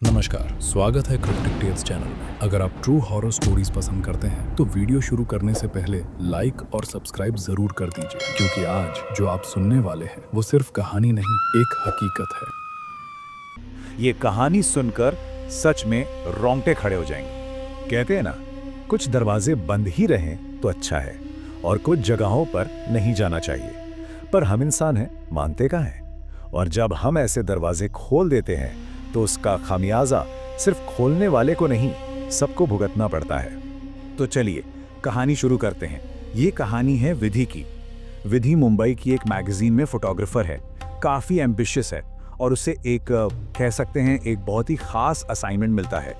नमस्कार, स्वागत है क्रिप्टिक टेल्स चैनल में। अगर आप ट्रू हॉरर स्टोरीज पसंद करते हैं तो वीडियो शुरू करने से पहले लाइक और सब्सक्राइब जरूर कर दीजिए, क्योंकि आज जो आप सुनने वाले हैं वो सिर्फ कहानी नहीं, एक हकीकत है। ये कहानी सुनकर सच में रोंगटे खड़े हो जाएंगे। कहते हैं ना, कुछ दरवाजे बंद ही रहें तो अच्छा है और कुछ जगहों पर नहीं जाना चाहिए। पर हम इंसान हैं, मानते कहाँ हैं। और जब हम ऐसे दरवाजे खोल देते हैं तो उसका खामियाजा सिर्फ खोलने वाले को नहीं, सबको भुगतना पड़ता है। तो चलिए कहानी शुरू करते हैं। ये कहानी है विधि की। विधि मुंबई की एक मैगजीन में फोटोग्राफर है, काफ़ी एम्बिशियस है और उसे एक कह सकते हैं एक बहुत ही खास असाइनमेंट मिलता है।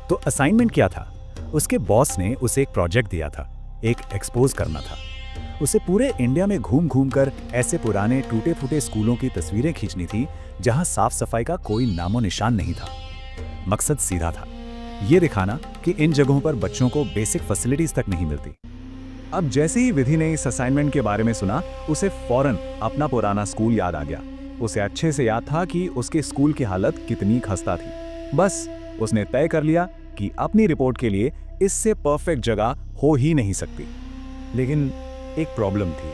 तो असाइनमेंट क्या था? उसके बॉस ने उसे एक प्रोजेक्ट दिया था, एक एक्सपोज करना था। उसे पूरे इंडिया में घूम घूम कर ऐसे पुराने टूटे फूटे स्कूलों की तस्वीरें खींचनी थी जहां साफ सफाई का कोई नामो निशान नहीं था। मकसद सीधा था, ये दिखाना कि इन जगहों पर बच्चों को बेसिक फैसिलिटीज तक नहीं मिलती। अब जैसे ही विधि ने इस असाइनमेंट के बारे में सुना, उसे फौरन अपना पुराना स्कूल याद आ गया। उसे अच्छे से याद था कि उसके स्कूल की हालत कितनी खस्ता थी। बस उसने तय कर लिया कि अपनी रिपोर्ट के लिए इससे परफेक्ट जगह हो ही नहीं सकती। लेकिन एक प्रॉब्लम थी।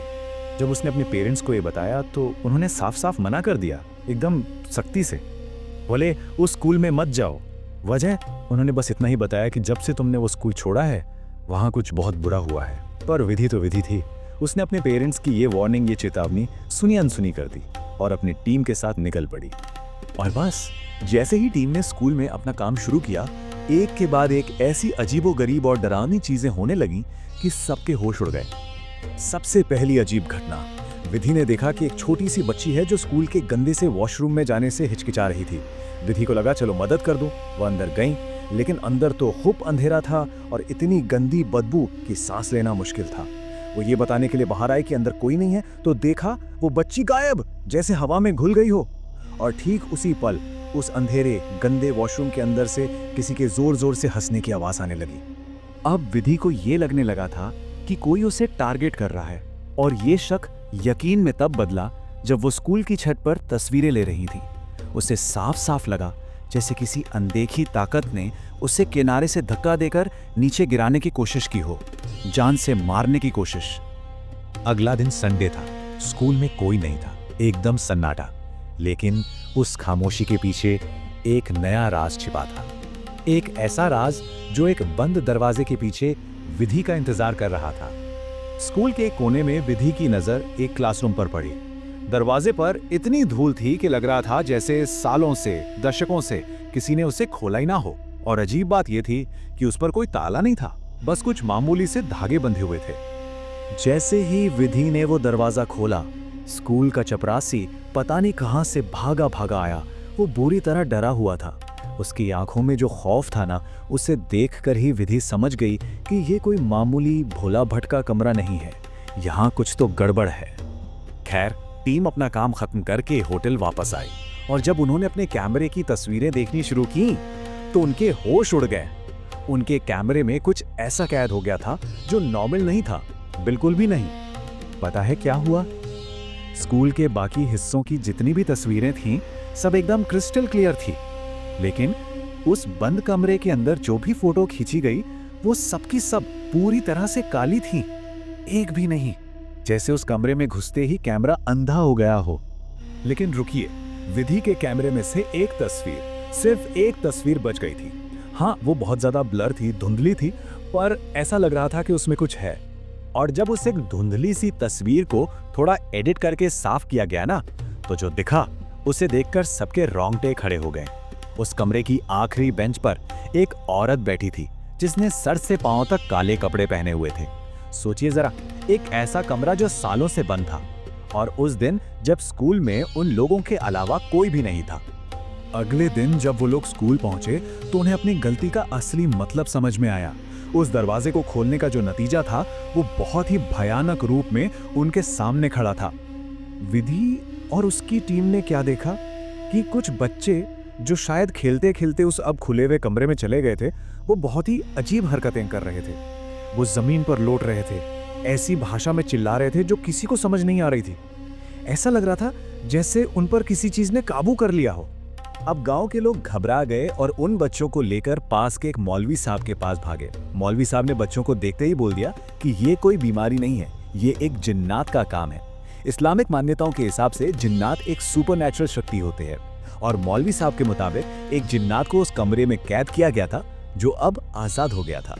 जब उसने अपने पेरेंट्स को ये बताया तो उन्होंने साफ साफ मना कर दिया, एकदम सख्ती से। बोले उस स्कूल में मत जाओ। वजह उन्होंने बस इतना ही बताया कि जब से तुमने वो स्कूल छोड़ा है वहाँ कुछ बहुत बुरा हुआ है। पर विधि तो विधि थी। उसने अपने पेरेंट्स की ये वार्निंग, ये चेतावनी सुनी अनसुनी कर दी और अपनी टीम के साथ निकल पड़ी। और बस जैसे ही टीम ने स्कूल में अपना काम शुरू किया, एक के बाद एक ऐसी अजीबोगरीब और डरावनी चीजें होने लगीं कि सबके होश उड़ गए। सबसे पहली अजीब घटना, विधि ने देखा कि एक छोटी सी बच्ची है जो स्कूल के गंदे से वॉशरूम में जाने से हिचकिचा रही थी। विधि को लगा चलो मदद कर दूं। वो अंदर गई, लेकिन अंदर तो खूब अंधेरा था और इतनी गंदी बदबू कि सांस लेना मुश्किल था। वो ये बताने के लिए बाहर आई कि अंदर कोई नहीं है, तो देखा वो बच्ची गायब, जैसे हवा में घुल गई हो। और ठीक उसी पल उस अंधेरे गंदे वॉशरूम के अंदर से किसी के जोर जोर से हंसने की आवाज आने लगी। अब विधि को ये लगने लगा था कि कोई उसे टारगेट कर रहा है, और ये शक यकीन में तब बदला जब वो स्कूल की छत पर तस्वीरें ले रही थी। उसे साफ साफ लगा जैसे किसी अनदेखी ताकत ने उसे किनारे से धक्का देकर नीचे गिराने की कोशिश की हो, जान से मारने की कोशिश। अगला दिन संडे था, स्कूल में कोई नहीं था, एकदम सन्नाटा। लेकिन उस खामोशी के पीछे एक नया राज छिपा था। एक ऐसा राज जो एक बंद दरवाजे के पीछे विधि का इंतजार कर रहा था। स्कूल के एक कोने में विधि की नजर एक क्लासरूम पर पड़ी। दरवाजे पर इतनी धूल थी कि लग रहा था जैसे सालों से, दशकों से किसी ने उसे खोला ही ना हो। और अजीब बात यह थी कि उस पर कोई ताला नहीं था, बस कुछ मामूली से धागे बंधे हुए थे। जैसे ही विधि ने वो दरवाजा खोला, स्कूल का चपरासी पता नहीं कहां से भागा भागा आया। वो बुरी तरह डरा हुआ था। उसकी आंखों में जो खौफ था ना, उसे देखकर ही विधि समझ गई कि ये कोई मामूली भोला भटका कमरा नहीं है, यहाँ कुछ तो गड़बड़ है। खैर, टीम अपना काम खत्म करके होटल वापस आई और जब उन्होंने अपने कैमरे की तस्वीरें देखनी शुरू की तो उनके होश उड़ गए। उनके कैमरे में कुछ ऐसा कैद हो गया था जो नॉर्मल नहीं था, बिल्कुल भी नहीं। पता है क्या हुआ? स्कूल के बाकी हिस्सों की जितनी भी तस्वीरें थीं, सब एकदम क्रिस्टल क्लियर थी, लेकिन उस बंद कमरे के अंदर जो भी फोटो खींची गई वो सबकी सब पूरी तरह से काली थी, एक भी नहीं, जैसे उस कमरे में घुसते ही कैमरा अंधा हो गया हो। लेकिन रुकिए, विधि के कैमरे में से एक तस्वीर, सिर्फ एक तस्वीर बच गई थी। हाँ, वो बहुत ज्यादा ब्लर थी, धुंधली थी, पर ऐसा लग रहा था कि उसमें कुछ है। और जब उस एक धुंधली सी तस्वीर को थोड़ा एडिट करके साफ किया गया ना, तो जो दिखा उसे देखकर सबके रोंगटे खड़े हो गए। उस कमरे की आखिरी बेंच पर एक औरत बैठी थी जिसने सर से पांव तक काले कपड़े पहने हुए थे। सोचिए जरा, एक ऐसा कमरा जो सालों से बंद था, और उस दिन जब स्कूल में उन लोगों के अलावा कोई भी नहीं था। अगले दिन जब वो लोग स्कूल पहुंचे तो उन्हें अपनी गलती का असली मतलब समझ में आया। उस दरवाजे को खोलने का जो नतीजा था वो बहुत ही भयानक रूप में उनके सामने खड़ा था। विधि और उसकी टीम ने क्या देखा कि कुछ बच्चे जो शायद खेलते खेलते उस अब खुले हुए कमरे में चले गए थे, वो बहुत ही अजीब हरकतें कर रहे थे। वो जमीन पर लौट रहे थे, ऐसी भाषा में चिल्ला रहे थे जो किसी को समझ नहीं आ रही थी। ऐसा लग रहा था जैसे उन पर किसी चीज ने काबू कर लिया हो। अब गांव के लोग घबरा गए और उन बच्चों को लेकर पास के एक मौलवी साहब के पास भागे। मौलवी साहब ने बच्चों को देखते ही बोल दिया कि ये कोई बीमारी नहीं है, ये एक जिन्नात का काम है। इस्लामिक मान्यताओं के हिसाब से जिन्नात एक सुपरनैचुरल शक्ति होते हैं और मौलवी साहब के मुताबिक एक जिन्नात को उस कमरे में कैद किया गया था जो अब आजाद हो गया था।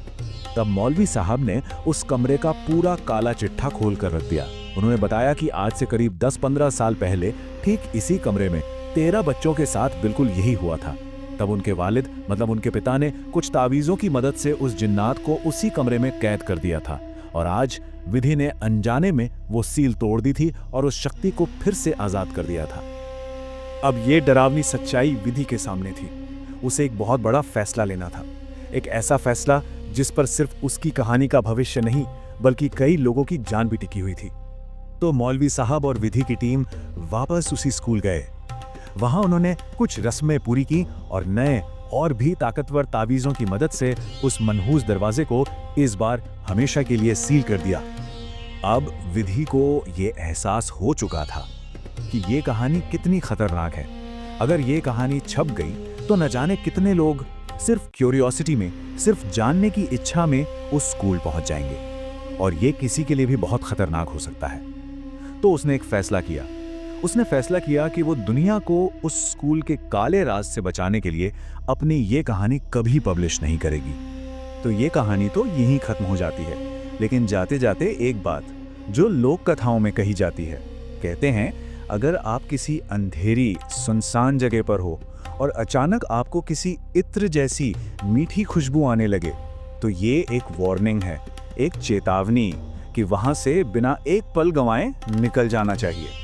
तब मौलवी साहब ने उस कमरे का पूरा काला चिट्ठा खोल कर रख दिया। उन्होंने बताया कि आज से करीब 10-15 साल पहले ठीक इसी कमरे में 13 बच्चों के साथ बिल्कुल यही हुआ था। तब उनके वालिद मतलब उनके पिता ने कुछ तावीज़ों की मदद से उस जिन्नात को उसी कमरे में कैद कर दिया था और आज विधि ने अनजाने में वो सील तोड़ दी थी और उस शक्ति को फिर से आजाद कर दिया था। अब ये डरावनी सच्चाई विधि के सामने थी। उसे एक बहुत बड़ा फैसला लेना था, एक ऐसा फैसला जिस पर सिर्फ उसकी कहानी का भविष्य नहीं बल्कि कई लोगों की जान भी टिकी हुई थी। तो मौलवी साहब और विधि की टीम वापस उसी स्कूल गए। वहां उन्होंने कुछ रस्में पूरी की और नए और भी ताकतवर तावीज़ों की मदद से उस मनहूस दरवाजे को इस बार हमेशा के लिए सील कर दिया। अब विधि को ये एहसास हो चुका था कि ये कहानी कितनी खतरनाक है। अगर ये कहानी छप गई तो न जाने कितने लोग सिर्फ क्यूरियोसिटी में, सिर्फ जानने की इच्छा में उस स्कूल पहुंच जाएंगे और ये किसी के लिए भी बहुत खतरनाक हो सकता है। तो उसने एक फैसला किया। उसने फैसला किया कि वो दुनिया को उस स्कूल के काले राज से बचाने के लिए अपनी ये कहानी कभी पब्लिश नहीं करेगी। तो ये कहानी तो यहीं खत्म हो जाती है, लेकिन जाते जाते एक बात जो लोक कथाओं में कही जाती है, कहते हैं अगर आप किसी अंधेरी सुनसान जगह पर हो और अचानक आपको किसी इत्र जैसी मीठी खुशबू आने लगे तो ये एक वार्निंग है, एक चेतावनी कि वहां से बिना एक पल गंवाए निकल जाना चाहिए।